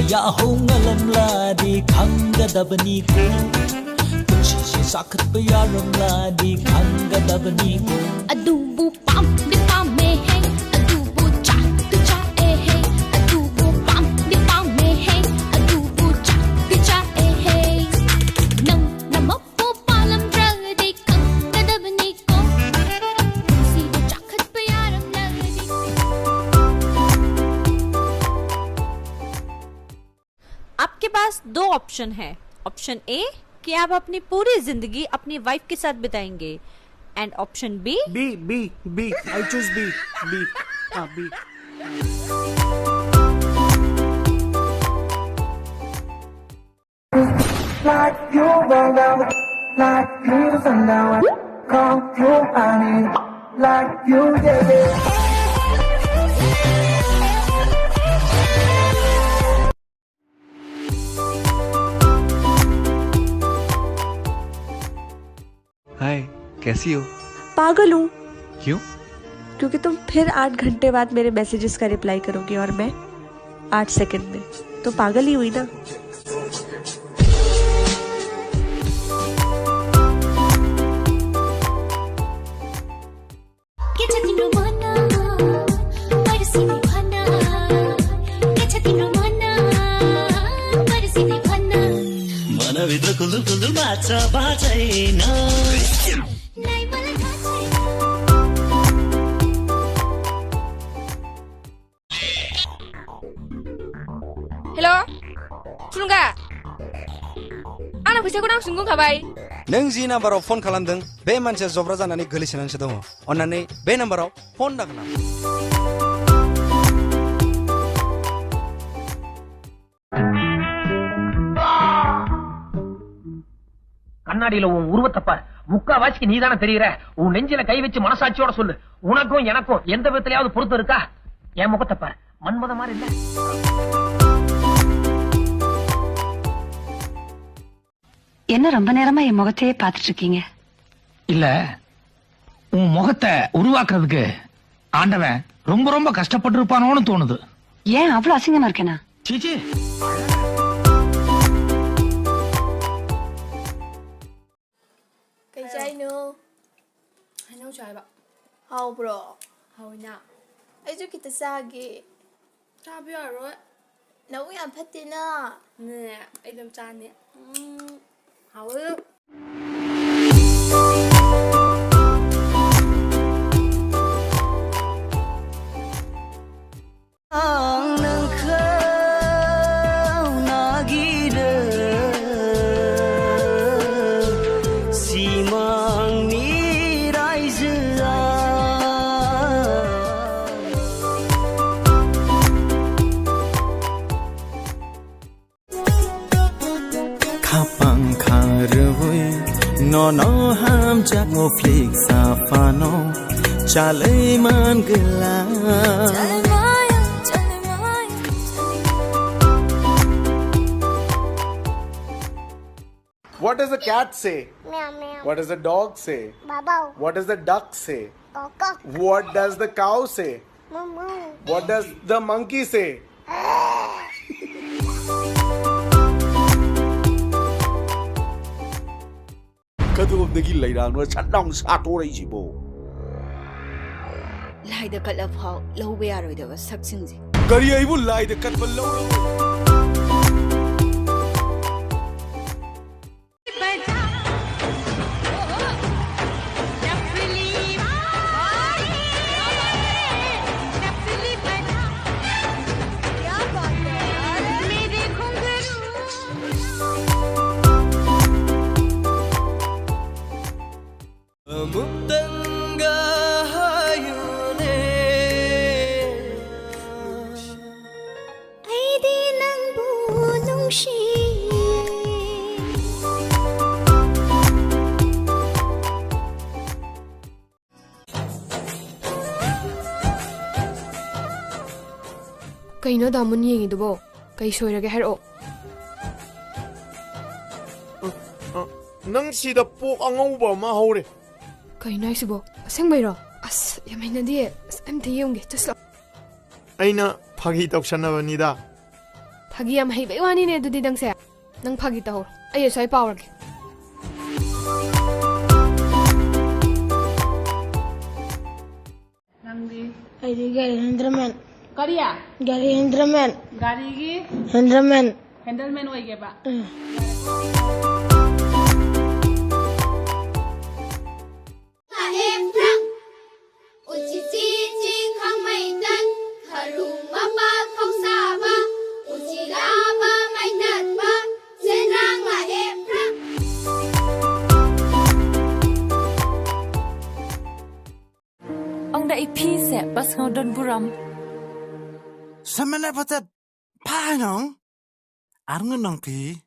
Ya hongalam la di khanga dabni ko kuchi se sakhat payaram la di khanga dabni ko adubu pam di pam me hai adubu cha tu cha e hai adubu pam di pam me hai adubu cha tu cha e hai nam namappo palam ra di khanga dabni ko si do chakhat payaram la di आपके पास दो option है। Option A कि आप अपनी पूरी जिंदगी अपनी wife के साथ बिताएंगे and option B B I choose B B like you down like you sundown come through honey like you did हाय, कैसी हो? पागल हूँ। क्यों? क्योंकि तुम फिर 8 घंटे बाद मेरे मैसेजेस का रिप्लाई करोगे और मैं 8 सेकंड में, तो पागल ही हुई ना। मनभित्र खुल्दुल खुल्दुल बाचा बाचैन हेलो सुनुगा आंना फैसाखौ नांसिनगौखाबाय नों जि नाम्बाराव फन खालामदों बे मानसिया जब्रा जानानै गोलैसोनानैसो दङ अन्नानै बे नाम्बाराव फन दाखालाम கண்ணாடியில உன் உருவத்தை பார் முக்காவாசிக்கு நீதானே தெரியுற உன் நெஞ்சில கை வச்சு மனசாட்சியோட சொல்லு உனக்கும் எனக்கும் எந்த விதத்திலயாவது பொறுத்து இருக்கா என் முகத்தை பார் மன்மத மாதிரி இல்ல என்ன ரொம்ப நேரமா என் முகத்தையே பாத்துட்டு இருக்கீங்க இல்ல உன் முகத்தை உருவாக்குறதுக்கு ஆண்டவன் ரொம்ப ரொம்ப கஷ்டப்பட்டு இருப்பானோன்னு தோணுது ஏன் அவ்வளவு அசிங்கமா இருக்கேனா சீச்சி Cây trái nữa. Hay nấu trái bạn. Hầu bro. Hầu nha. Ấy chứ kita sagi. Sabi rồi. Nấu yang patina. Nè, ấy làm cha nè. Hầu ư. No ham jak mo flick sa fano chale man gila What does the cat say? Meow meow. What does the dog say? Bow. What does the duck say? Coco. What does the cow say? Moo moo. What does the monkey say? कदोमदगी लैरांगनो छन्नांग साटोरैसिबो लाइदा कटला फाव लौबे यारोइदबा सक्सिंगजे करी आइबु लाइदा कटबा लौरो Kayno damun yengidubo. Kay soirage haro. Nang sida pok angauba ma hore. Kayno aisibo. Asengbayro. As yamaina di. As amte yungge. Just lo. Aina phagi toksannabanida. Phagi yam haibai wani ne dudi dangse. Nang phagi ta hor. Ay soi power. Gari Henderman. Kariya? Gari Henderman. Gari ki? Henderman. Henderman hoy ke ba? Ông đã IP sẽ bắt ngao đơn buram. Samana patat pa nong. Arngon nong pi.